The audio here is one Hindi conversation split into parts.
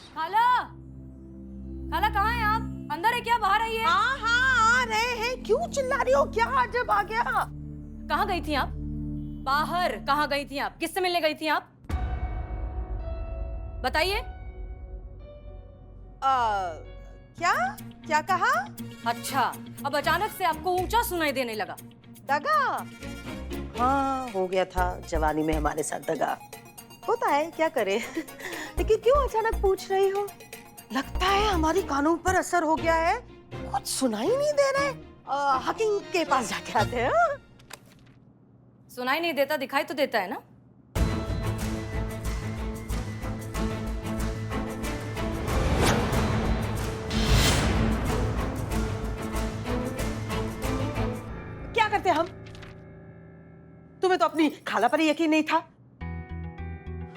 खाला, खाला कहाँ हैं आप? अंदर है क्या, बाहर आइए। हाँ हाँ आ रहे हैं। क्यों चिल्ला रही हो? क्या अजब आ गया? कहाँ गई थी आप? बाहर कहाँ गई थी आप? किससे मिलने गई थी आप? बताइए। क्या क्या कहा? अच्छा, अब अचानक से आपको ऊंचा सुनाई देने लगा। दगा? हाँ हो गया था जवानी में हमारे साथ दगा। होता है, क्या करे। लेकिन क्यों अचानक पूछ रही हो? लगता है हमारी कानून पर असर हो गया है, कुछ सुनाई नहीं दे रहे। हकीम के पास जाके आते हैं। सुनाई नहीं देता, दिखाई तो देता है ना। क्या करते हम? तुम्हें तो अपनी खाला पर यकीन नहीं था।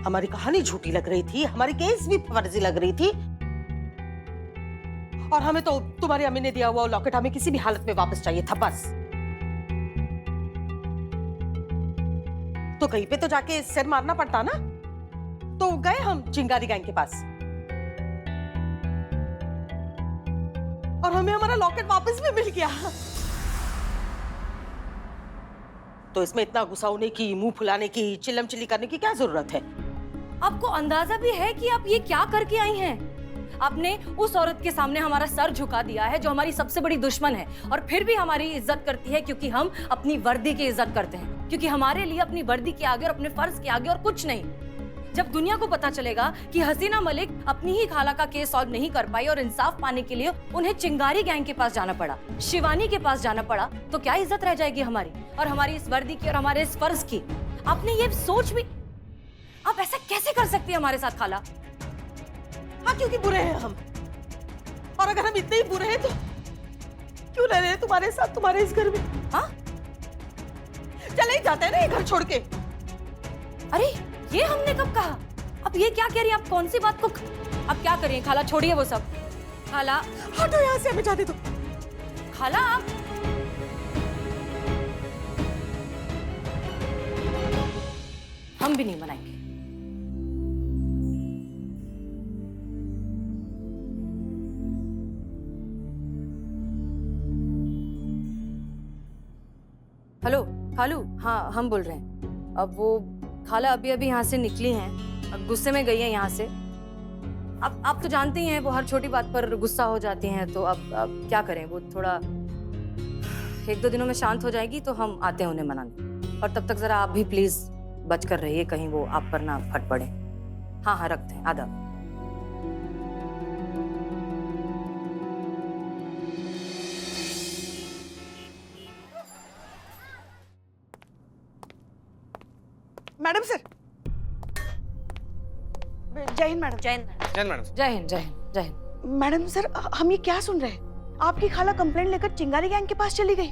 हमारी कहानी झूठी लग रही थी, हमारी केस भी फर्जी लग रही थी, और हमें तो तुम्हारी अम्मी ने दिया हुआ लॉकेट हमें किसी भी हालत में वापस चाहिए था बस। तो कहीं पे तो जाके सिर मारना पड़ता ना। तो गए हम चिंगारी गैंग के पास, और हमें हमारा लॉकेट वापस भी मिल गया। तो इसमें इतना गुस्सा होने की, मुंह फुलाने की, चिल्लम चिल्ली करने की क्या जरूरत है? आपको अंदाजा भी है कि आप ये क्या करके आई हैं? आपने उस औरत के सामने हमारा सर झुका दिया है जो हमारी सबसे बड़ी दुश्मन है, और फिर भी हमारी इज्जत करती है क्योंकि हम अपनी वर्दी की इज्जत करते हैं, क्योंकि हमारे लिए अपनी वर्दी के आगे और अपने फर्ज के आगे और कुछ नहीं। जब दुनिया को पता चलेगा कि हसीना मलिक अपनी ही खाला का केस सॉल्व नहीं कर पाई और इंसाफ पाने के लिए उन्हें चिंगारी गैंग के पास जाना पड़ा, शिवानी के पास जाना पड़ा, तो क्या इज्जत रह जाएगी हमारी और हमारी इस वर्दी की और हमारे इस फर्ज की? आपने ये सोच भी, आप ऐसा कैसे कर सकती है हमारे साथ खाला? हाँ क्योंकि बुरे हैं हम, और अगर हम इतने ही बुरे हैं तो क्यों रह रहे हैं तुम्हारे साथ, तुम्हारे इस घर में? हाँ, चले ही जाते हैं ना ये घर छोड़ के। अरे ये हमने कब कहा? अब ये क्या कह रही हैं आप? कौन सी बात को? अब क्या करें खाला, छोड़िए वो सब। खाला हटो यहाँ से, हमें जाने दो। खाला आप, हम भी नहीं मनाएंगे। हेलो खालू, हाँ हम बोल रहे हैं। अब वो खाला अभी अभी यहाँ से निकली हैं, अब गुस्से में गई हैं यहाँ से। अब आप तो जानते ही हैं वो हर छोटी बात पर गुस्सा हो जाती हैं, तो अब क्या करें, वो थोड़ा 1-2 दिनों में शांत हो जाएगी तो हम आते हैं उन्हें मनाने। और तब तक जरा आप भी प्लीज बच कर रहिए, कहीं वो आप पर ना फट पड़े। हाँ हाँ रखते हैं, आदाब। मैडम सर, जय हिंद मैडम। जय हिंद। जय मैडम। जय हिंद, जय हिंद, जय हिंद। मैडम सर, हम ये क्या सुन रहे हैं? आपकी खाला कंप्लेंट लेकर चिंगारी गैंग के पास चली गई,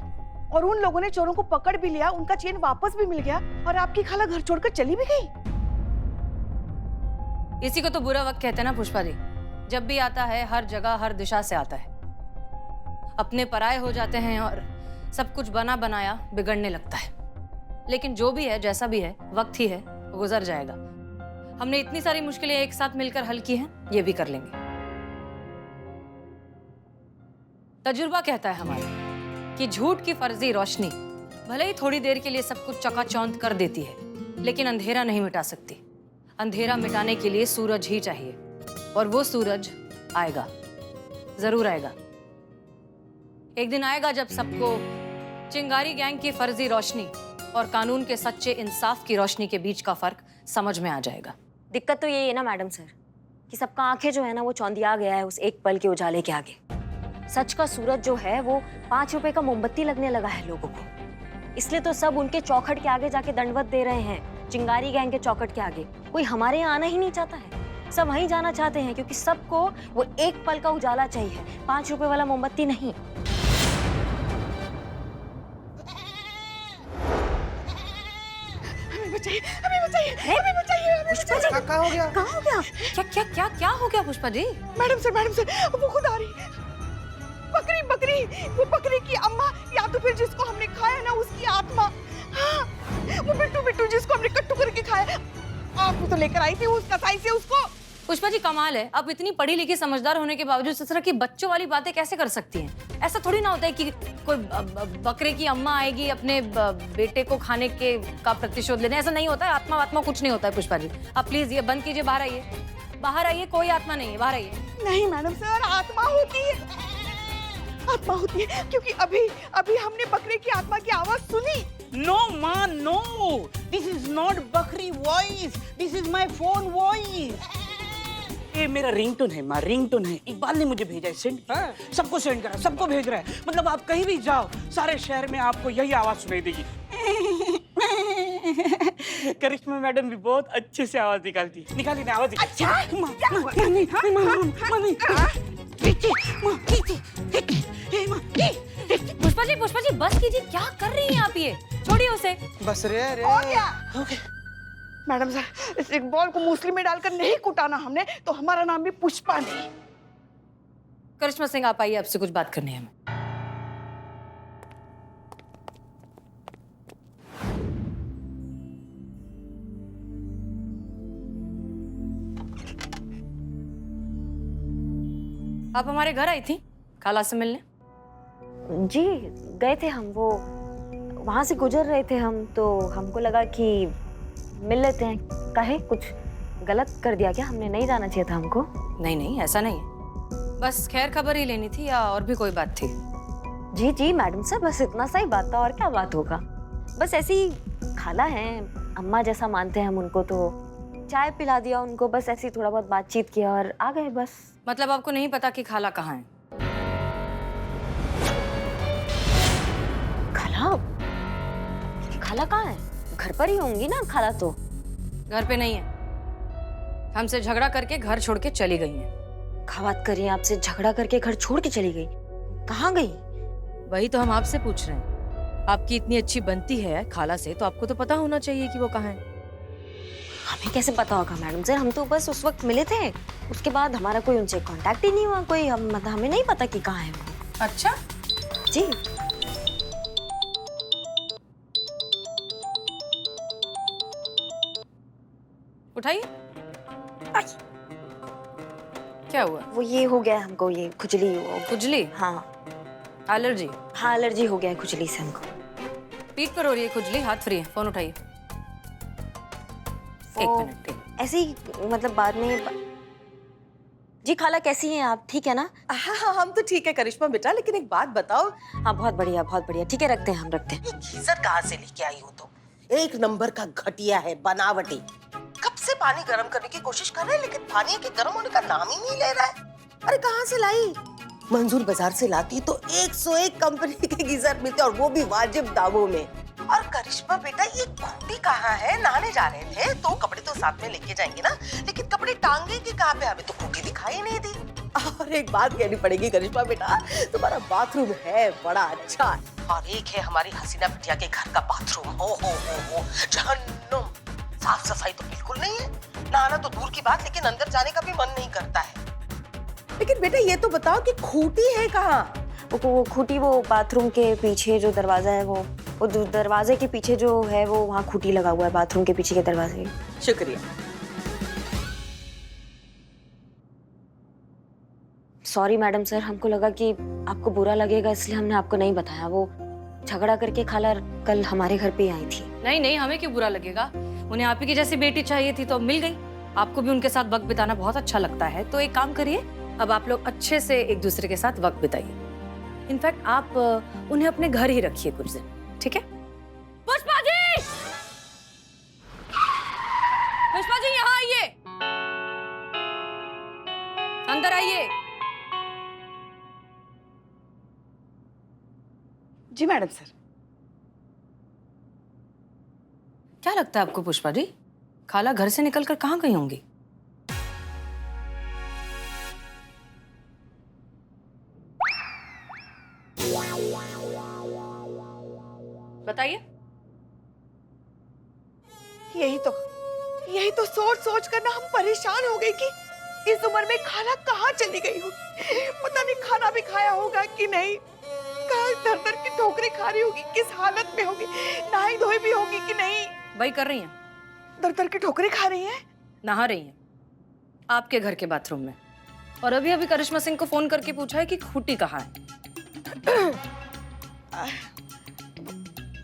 और उन लोगों ने चोरों को पकड़ भी लिया, उनका चेन वापस भी मिल गया, और आपकी खाला घर छोड़कर चली भी गई। इसी को तो बुरा वक्त कहते हैं ना पुष्पा दी। जब भी आता है हर जगह हर दिशा से आता है, अपने पराये हो जाते हैं और सब कुछ बना बनाया बिगड़ने लगता है। लेकिन जो भी है, जैसा भी है, वक्त ही है, वो गुजर जाएगा। हमने इतनी सारी मुश्किलें एक साथ मिलकर हल की हैं, ये भी कर लेंगे। तजुर्बा कहता है हमारा कि झूठ की फर्जी रोशनी भले ही थोड़ी देर के लिए सब कुछ चकाचौंध कर देती है, लेकिन अंधेरा नहीं मिटा सकती। अंधेरा मिटाने के लिए सूरज ही चाहिए, और वो सूरज आएगा, जरूर आएगा। एक दिन आएगा जब सबको चिंगारी गैंग की फर्जी रोशनी और कानून के सच्चे इंसाफ की रोशनी के बीच का फर्क समझ में आ जाएगा। दिक्कत तो यही है ना मैडम सर, कि सबका आंखें जो है ना वो चौंधिया गया है उस एक पल के उजाले के आगे। सच का सूरज जो है वो 5 रुपए का मोमबत्ती लगने लगा है लोगों को। इसलिए तो सब उनके चौखट के आगे जाके दंडवत दे रहे हैं, चिंगारी गैंग के चौखट के आगे। कोई हमारे यहाँ आना ही नहीं चाहता है, सब वहीं जाना चाहते हैं, क्योंकि सबको वो एक पल का उजाला चाहिए, 5 रुपए वाला मोमबत्ती नहीं। पुष्पा जी, क्या हो गया? कहाँ हो गया? क्या क्या क्या क्या हो गया पुष्पा जी? मैडम सर, वो खुद आ रही है। बकरी बकरी, वो बकरी की अम्मा, या तो फिर जिसको हमने खाया ना उसकी आत्मा। हाँ, वो बिट्टू बिट्टू जिसको हमने कट्टू करके खाया, आप तो लेकर आई थी उस कसाई से उसको। पुष्पा जी कमाल है, आप इतनी पढ़ी लिखी समझदार होने के बावजूद इस तरह की बच्चों वाली बातें कैसे कर सकती हैं? ऐसा थोड़ी ना होता है कि कोई बकरे की अम्मा आएगी अपने बेटे को खाने के का प्रतिशोध लेने, ऐसा नहीं होता है। आत्मा आत्मा कुछ नहीं होता है पुष्पा जी, आप प्लीज ये बंद कीजिए, बाहर आइए, बाहर आइए, कोई आत्मा नहीं है, बाहर आइए। नहीं मैडम सर, आत्मा होती है, आत्मा होती है, क्योंकि अभी अभी हमने बकरे की आत्मा की आवाज सुनी। No, ma, no. This is not बकरी voice. This is my phone voice. ये मेरा रिंगटोन है, माँ रिंगटोन है। इकबाल ने मुझे भेजा है, सेंड किया। सबको सेंड करा, सबको भेज रहा है। मतलब आप कहीं भी जाओ, सारे शहर में आपको यही आवाज सुनाई देगी। करिश्मा मैडम भी बहुत अच्छे से आवाज निकालती है। निकाली ना आवाज। अच्छा, पुष्पा जी बस कीजिए, क्या कर रही हैं आप? ये छोड़िए उसे। बस रे रे। और क्या? मैडम सर, इस इकबाल को मूसली में डालकर नहीं कुटाना हमने, तो हमारा नाम भी पुष्पा नहीं। करिश्मा सिंह आप आइए, आपसे कुछ बात करनी है हमें। आप हमारे घर आई थी खाला से मिलने? जी गए थे हम, वो वहां से गुजर रहे थे हम, तो हमको लगा कि मिल लेते हैं। काहे कुछ गलत कर दिया क्या? हमने नहीं जाना चाहिए था हमको? नहीं नहीं, ऐसा नहीं है, बस खैर खबर ही लेनी थी, या और भी कोई बात थी? जी जी मैडम सर, बस इतना सा ही बात था, और क्या बात होगा। बस ऐसी खाला हैं, अम्मा जैसा मानते हैं हम उनको, तो चाय पिला दिया उनको, बस ऐसी थोड़ा बहुत बातचीत किया और आ गए बस। मतलब आपको नहीं पता कि खाला कहाँ है? खाला? खाला कहाँ है? घर पर ही होंगी ना खाला तो। घर पे नहीं है, हमसे झगड़ा करके घर छोड़ के चली गई हैं। क्या बात करिए, आपसे झगड़ा करके घर छोड़ के चली गई? कहाँ गई? वही तो हम आपसे पूछ रहे हैं। आपकी इतनी अच्छी बनती है खाला से, तो आपको तो पता होना चाहिए कि वो कहाँ है। हमें कैसे पता होगा मैडम सर, हम तो बस उस वक्त मिले थे, उसके बाद हमारा कोई उनसे कांटेक्ट ही नहीं हुआ कोई, मतलब हमें नहीं पता कि कहाँ है वो। अच्छा जी उठाइए। क्या हुआ? वो ये हो गया हमको, ये खुजली वो। खुजली? हाँ एलर्जी? हाँ एलर्जी हो गया है खुजली से हमको। पीठ पर हो रही है खुजली, हाथ फ्री है, फोन उठाइए। एक मिनट, ऐसे ही मतलब बाद में। जी खाला कैसी हैं आप? ठीक है ना? हाँ हाँ, हम तो ठीक है करिश्मा बेटा, लेकिन एक बात बताओ। हाँ बहुत बढ़िया बहुत बढ़िया, ठीक है रखते हैं, हम रखते हैं। ये गीजर कहाँ से लेके आई हो? तो एक नंबर का घटिया है, बनावटी। कब से पानी गर्म करने की कोशिश कर रहे हैं, लेकिन पानी के गर्म होने का नाम ही नहीं ले रहा है। अरे कहाँ से लाई? मंजूर बाजार से लाती तो 101 कंपनी के गीजर मिलते, और वो भी वाजिब दामों में। और करिश्मा बेटा, ये खूंटी कहाँ है? नहाने जा रहे थे तो कपड़े तो साथ में लेके जाएंगे ना, लेकिन कपड़े टांगेंगे कहाँ पे? हमें तो खूंटी दिखाई नहीं दी। और एक बात कहनी पड़ेगी करिश्मा बेटा, तुम्हारा बाथरूम है बड़ा अच्छा, और एक है हमारी हसीना बिटिया के घर का बाथरूम। हो जहन्नुम। साफ सफाई तो बिल्कुल नहीं है, नहाना तो दूर की बात, लेकिन अंदर जाने का भी मन नहीं करता है। लेकिन बेटा ये तो बताओ कि खूंटी है कहाँ? वो खूंटी वो बाथरूम के पीछे जो दरवाजा है, वो दरवाजे के पीछे जो है वो वहाँ खूंटी लगा हुआ है, बाथरूम के पीछे के दरवाजे। शुक्रिया। सॉरी मैडम सर, हमको लगा कि आपको बुरा लगेगा, इसलिए हमने आपको नहीं बताया। वो झगड़ा करके खाला कल हमारे घर पे ही आई थी। नहीं नहीं, हमें क्यों बुरा लगेगा? उन्हें आप ही की जैसी बेटी चाहिए थी तो मिल गई। आपको भी उनके साथ वक्त बिताना बहुत अच्छा लगता है, तो एक काम करिए, अब आप लोग अच्छे से एक दूसरे के साथ वक्त बिताइए। इनफैक्ट आप उन्हें अपने घर ही रखिए कुछ दिन, ठीक है? पुष्पा जी! पुष्पा जी यहाँ आइए, अंदर आइए। जी मैडम सर। क्या लगता है आपको पुष्पा जी, खाला घर से निकलकर कहाँ गई होंगी? बताइए। यही तो सोच सोच कर ना हम परेशान हो गए कि इस उम्र में खाला कहाँ चली गई होगी। पता नहीं खाना भी खाया होगा कि नहीं, कहाँ दर दर की ठोकरें खा रही होगी, किस हालत में होगी, नहाई धोई भी होगी कि नहीं। वही कर रही हैं, दर दर की ठोकरें खा रही हैं। नहा रही हैं। आपके घर के बाथरूम में। और अभी अभी करिश्मा सिंह को फोन करके पूछा है कि खूटी कहाँ है।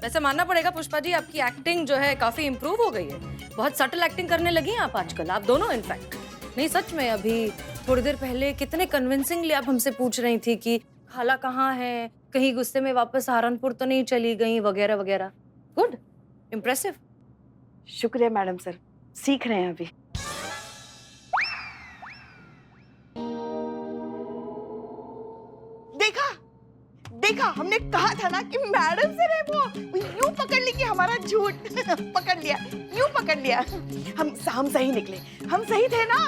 वैसे मानना पड़ेगा पुष्पा जी, आपकी एक्टिंग जो है काफी इम्प्रूव हो गई है। बहुत सटल एक्टिंग करने लगी हैं आप आजकल, आप दोनों इनफैक्ट। नहीं सच में, अभी थोड़ी देर पहले कितने कन्विंसिंगली आप हमसे पूछ रही थी कि खाला कहाँ है, कहीं गुस्से में वापस सहारनपुर तो नहीं चली गई, वगैरह वगैरह। Good, impressive. शुक्रिया मैडम सर, सीख रहे हैं अभी। देखा देखा, हमने कहा था ना कि मैडम सर है वो यूं पकड़ ली कि हमारा झूठ पकड़ लिया, यूं पकड़ लिया। हम सही निकले, हम सही थे ना।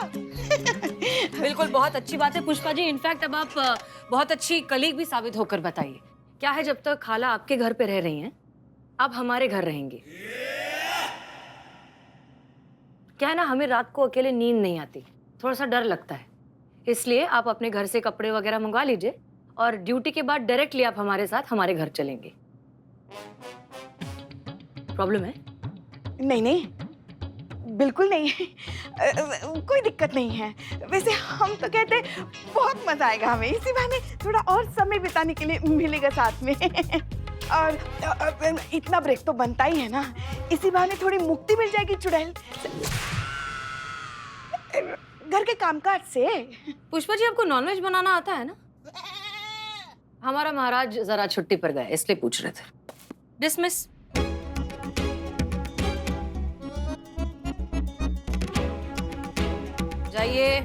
बिल्कुल, बहुत अच्छी बात है पुष्पा जी। इनफैक्ट अब आप बहुत अच्छी कलीग भी साबित होकर बताइए। क्या है, जब तक खाला आपके घर पे रह रही हैं, आप हमारे घर रहेंगी। क्या है ना, हमें रात को अकेले नींद नहीं आती, थोड़ा सा डर लगता है। इसलिए आप अपने घर से कपड़े वगैरह मंगवा लीजिए और ड्यूटी के बाद डायरेक्टली आप हमारे साथ हमारे घर चलेंगे। प्रॉब्लम है? नहीं नहीं, बिल्कुल नहीं। कोई दिक्कत नहीं है। वैसे हम तो कहते बहुत मजा आएगा हमें, इसी बहाने थोड़ा और समय बिताने के लिए मिलेगा साथ में। और इतना ब्रेक तो बनता ही है ना, इसी बहाने थोड़ी मुक्ति मिल जाएगी चुड़ैल घर के कामकाज से। पुष्पा जी, आपको नॉनवेज बनाना आता है ना? हमारा महाराज जरा छुट्टी पर गए, इसलिए पूछ रहे थे। डिसमिस। जाइए।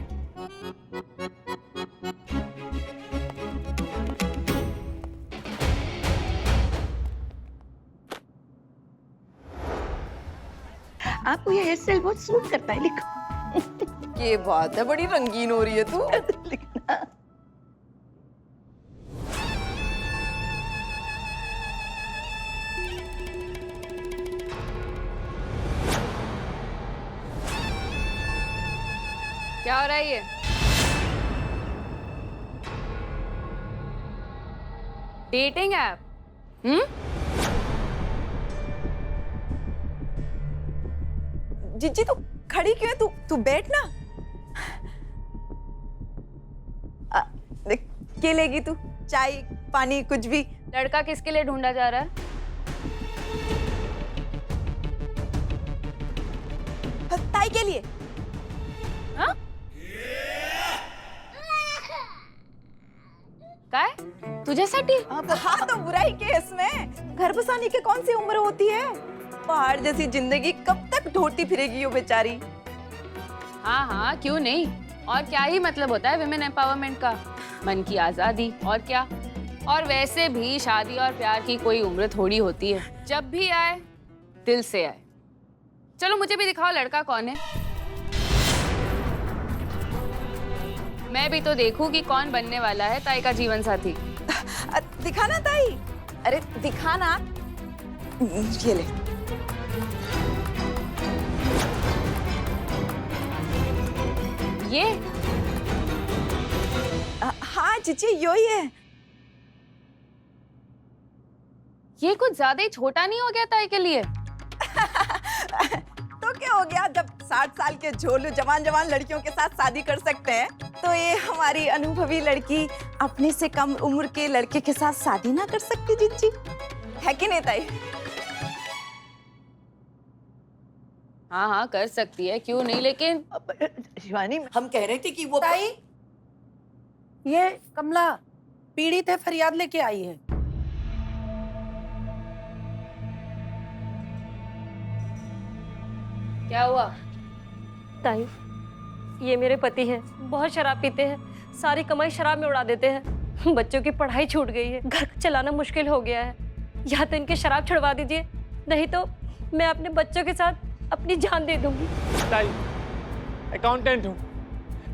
आपको ये हेयर स्टाइल बहुत सूट करता है, लिखो। ये बात है, बड़ी रंगीन हो रही है तू। लिखना। क्या हो रहा है ये? Dating app? जीजी तू खड़ी क्यों है? तू बैठ ना। देख, क्या लेगी तू? चाय, पानी, कुछ भी? लड़का किसके लिए ढूंढा जा रहा है? ताई के लिए। हाँ? काय? तुझ्यासाठी? हाँ तो बुराई क्या है इसमें? घर बसाने की कौन सी उम्र होती है? पहाड़ जैसी जिंदगी कब तक ढोती फिरेगी वो बेचारी? हाँ हाँ, क्यों नहीं। और क्या ही मतलब होता है विमेन एम्पावरमेंट का? मन की आजादी, और क्या। और वैसे भी शादी और प्यार की कोई उम्र थोड़ी होती है, जब भी आए दिल से आए। चलो मुझे भी दिखाओ लड़का कौन है, मैं भी तो देखूं कि कौन बनने वाला है ताई का जीवन साथी। दिखाना ताई, अरे दिखाना। ये ले। ये हाँ जीजी, यो ही है। ये कुछ ज्यादा ही छोटा नहीं हो गया ताई के लिए? तो क्या हो गया, जब 60 साल के झोलू जवान जवान लड़कियों के साथ शादी कर सकते हैं, तो ये हमारी अनुभवी लड़की अपने से कम उम्र के लड़के के साथ शादी ना कर सकती जीजी? है कि नहीं ताई? हाँ हाँ कर सकती है, क्यों नहीं। लेकिन शिवानी, हम कह रहे थे कि वो ताई, ये कमला पीड़ित है, फरियाद लेके आई है। क्या हुआ? ताई, ये मेरे पति हैं, बहुत शराब पीते हैं, सारी कमाई शराब में उड़ा देते हैं। बच्चों की पढ़ाई छूट गई है, घर चलाना मुश्किल हो गया है। या तो इनके शराब छुड़वा दीजिए, नहीं तो मैं अपने बच्चों के साथ अपनी जान दे दूंगी। ताई, अकाउंटेंट हूँ,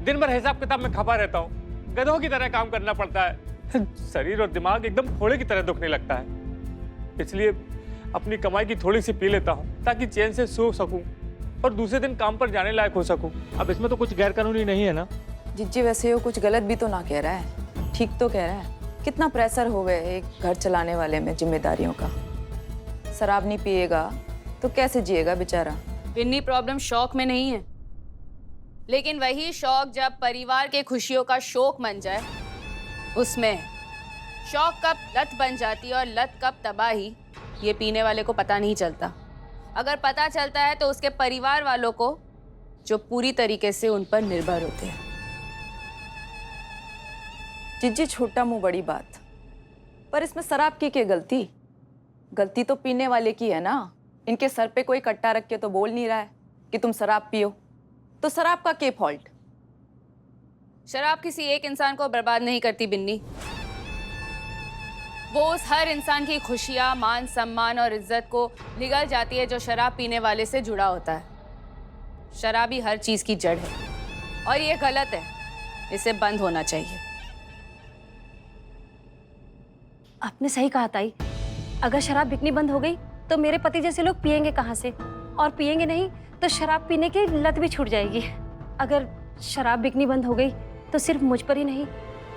दिन भर हिसाब किताब में खपा रहता हूँ, गधों की तरह काम करना पड़ता है। शरीर और दिमाग एकदम घोड़े की तरह दुखने लगता है। इसलिए अपनी कमाई की थोड़ी सी पी लेता हूँ ताकि चैन से सो सकूं और दूसरे दिन काम पर जाने लायक हो सकूं। अब इसमें तो कुछ गैर कानूनी नहीं है ना? जिज्जी, वैसे वो कुछ गलत भी तो ना कह रहा है, ठीक तो कह रहा है। कितना प्रेशर हो गया एक घर चलाने वाले में जिम्मेदारियों का। शराब नहीं पिएगा तो कैसे जिएगा बेचारा? बिन्नी प्रॉब्लम शौक में नहीं है, लेकिन वही शौक जब परिवार के खुशियों का शोक बन जाए, उसमें शौक कब लत बन जाती है और लत कब तबाही, ये पीने वाले को पता नहीं चलता। अगर पता चलता है तो उसके परिवार वालों को, जो पूरी तरीके से उन पर निर्भर होते हैं। जीजी छोटा मुंह बड़ी बात, पर इसमें शराब की क्या गलती? गलती तो पीने वाले की है ना। इनके सर पे कोई कट्टा रख के तो बोल नहीं रहा है कि तुम शराब पियो, तो शराब का क्या फॉल्ट? शराब किसी एक इंसान को बर्बाद नहीं करती बिन्नी, वो उस हर इंसान की खुशियां, मान सम्मान और इज्जत को निगल जाती है जो शराब पीने वाले से जुड़ा होता है। शराब ही हर चीज की जड़ है और ये गलत है, इसे बंद होना चाहिए। आपने सही कहा ताई, अगर शराब बिकनी बंद हो गई तो मेरे पति जैसे लोग पिएंगे कहाँ से, और पिएंगे नहीं तो शराब पीने की लत भी छूट जाएगी। अगर शराब बिकनी बंद हो गई तो सिर्फ मुझ पर ही नहीं,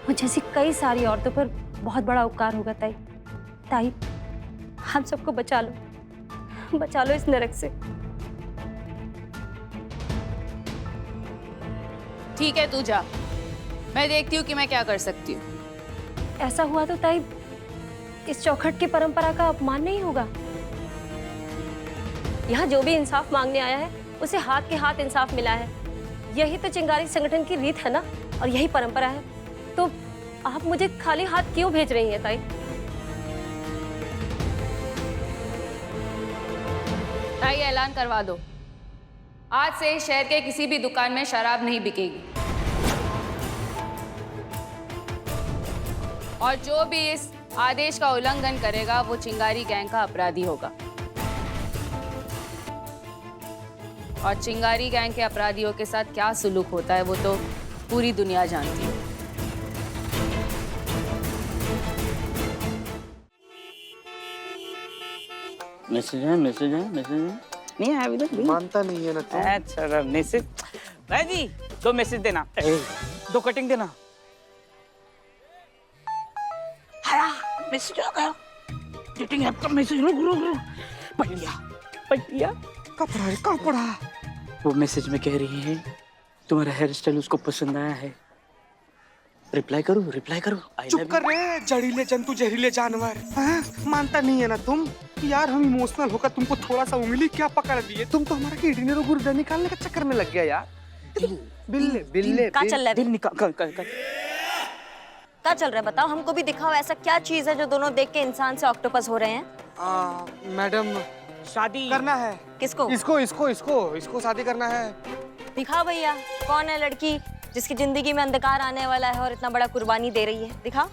मुझ जैसी कई सारी औरतों पर बहुत बड़ा उपकार होगा। ताई ताई हम सबको बचा लो इस नरक से। ठीक है, तू जा, मैं देखती हूँ कि मैं क्या कर सकती हूँ। ऐसा हुआ तो ताई इस चौखट की परंपरा का अपमान नहीं होगा। यहाँ जो भी इंसाफ मांगने आया है उसे हाथ के हाथ इंसाफ मिला है। यही तो चिंगारी संगठन की रीत है ना, और यही परंपरा है। तो आप मुझे खाली हाथ क्यों भेज रही हैं ताई? ताई ऐलान करवा दो, आज से शहर के किसी भी दुकान में शराब नहीं बिकेगी, और जो भी इस आदेश का उल्लंघन करेगा वो चिंगारी गैंग का अपराधी होगा। और चिंगारी गैंग के अपराधियों के साथ क्या सुलूक होता है वो तो पूरी दुनिया जानती है। मैसेज है नहीं आया अभी तक? मानता नहीं है ना तू। अच्छा मैसेज भाई जी, 2 मैसेज देना, 2 कटिंग देना। आया मैसेज आ गया, डेटिंग ऐप का मैसेज। रुक पढ़ लिया। कहाँ पढ़ा? वो मैसेज में कह रही है तुम्हारा हेयर स्टाइल उसको पसंद आया है। रिप्लाई करूं? चुप कर रहे जहरीले जंतु, जहरीले जानवर। मानता नहीं है ना तुम? यार हम इमोशनल होकर तुमको थोड़ा सा उंगली क्या पकड़ दिए, तुम तो हमारा किडनी और गुर्दा निकालने के चक्कर में लग गया यार। बिल्ले क्या चल रहा है? दिल निकाल क्या चल रहा है बताओ, हमको भी दिखाओ। ऐसा क्या चीज है जो दोनों देख के इंसान से ऑक्टोपस हो रहे हैं? मैडम शादी करना है। किसको? इसको शादी करना है। दिखाओ भैया, कौन है लड़की जिसकी जिंदगी में अंधकार आने वाला है और इतना बड़ा कुर्बानी दे रही है? दिखाओ।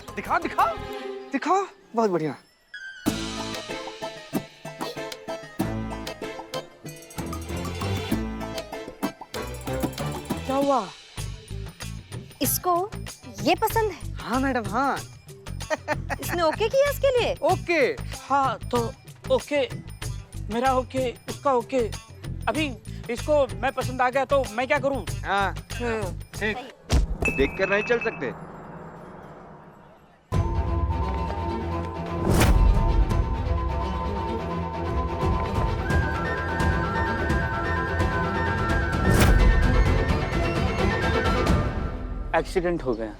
बहुत बढ़िया। क्या हुआ? इसको ये पसंद है? हाँ मैडम, हाँ। इसने ओके किया इसके लिए? ओके। हाँ तो ओके, मेरा ओके, उसका ओके। अभी इसको मैं पसंद आ गया तो मैं क्या करूं? हाँ ठीक। देख कर नहीं चल सकते। एक्सीडेंट हो गया।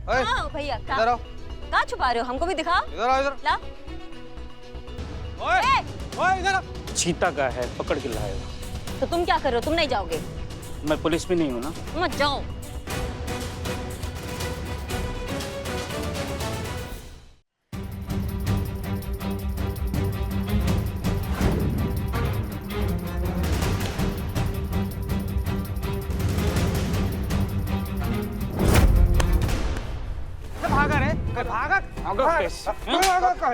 हाँ भैया, इधर आओ। कहाँ छुपा रहे हो? हमको भी दिखाओ। इधर आओ। ला। ओए इधर आओ। चीता का है, पकड़ के लाएगा। तो तुम क्या कर रहे हो? तुम नहीं जाओगे? मैं पुलिस में नहीं हूँ ना। मत जाओ।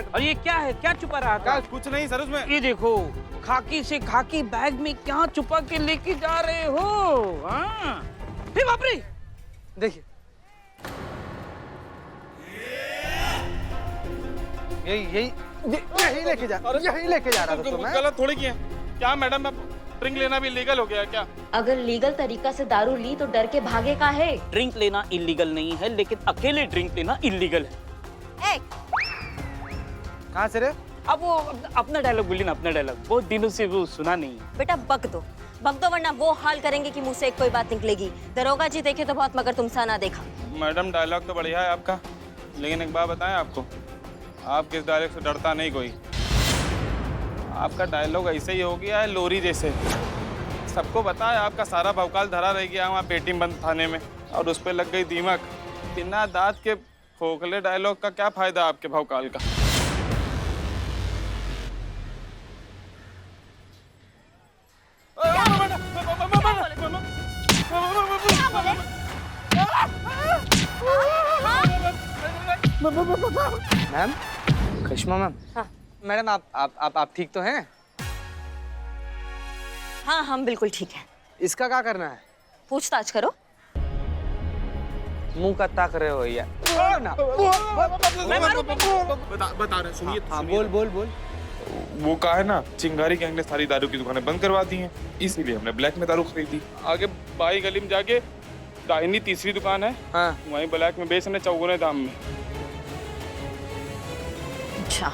और ये क्या है? क्या छुपा रहा था? कुछ नहीं सर, उसमें ये देखो, खाकी से खाकी बैग में क्या छुपा के लेके जा रहे हो? हाँ, बाप रे! देखिए, यही लेके जा रहा था। तो मैं गलत थोड़ी किया। क्या मैडम, ड्रिंक लेना भी लीगल हो गया क्या? अगर लीगल तरीका से दारू ली तो डर के भागे का है? ड्रिंक लेना इलीगल नहीं है, लेकिन अकेले ड्रिंक लेना इलीगल है। कहाँ से रे? अब वो अपना डायलॉग बोलिए ना, अपना डायलॉग। बहुत दिनों से वो सुना नहीं है। बेटा बक दो वरना वो हाल करेंगे कि मुंह से एक कोई बात निकलेगी। दरोगा जी देखे तो बहुत मगर तुमसा ना देखा। मैडम डायलॉग तो बढ़िया है आपका, लेकिन एक बात बताएं आपको, आप किस डायलॉग से डरता नहीं कोई। आपका डायलॉग ऐसे ही हो गया है लोरी जैसे। सबको पता है आपका सारा भौकाल धरा रह गया वहाँ पेटी बंद थाने में, और उस पर लग गई दीमक। बिना दांत के खोखले डायलॉग का क्या फायदा आपके भौकाल का। मैम, करिश्मा मैम। हाँ। मैडम आप ठीक तो हैं? हाँ हम बिल्कुल ठीक है। इसका क्या करना है? पूछताछ करो। मुंह का ताक रहे हो यार। बता रहे सुनिए। हाँ, बोल। वो कहा है ना, चिंगारी गैंग ने सारी दारू की दुकानें बंद करवा दी हैं, इसीलिए हमने ब्लैक में दारू खरीदी। आगे बाई गली में जाके दाहिनी तीसरी दुकान है, हाँ। वहीं ब्लैक में बेच हमने चौगुने दाम में। अच्छा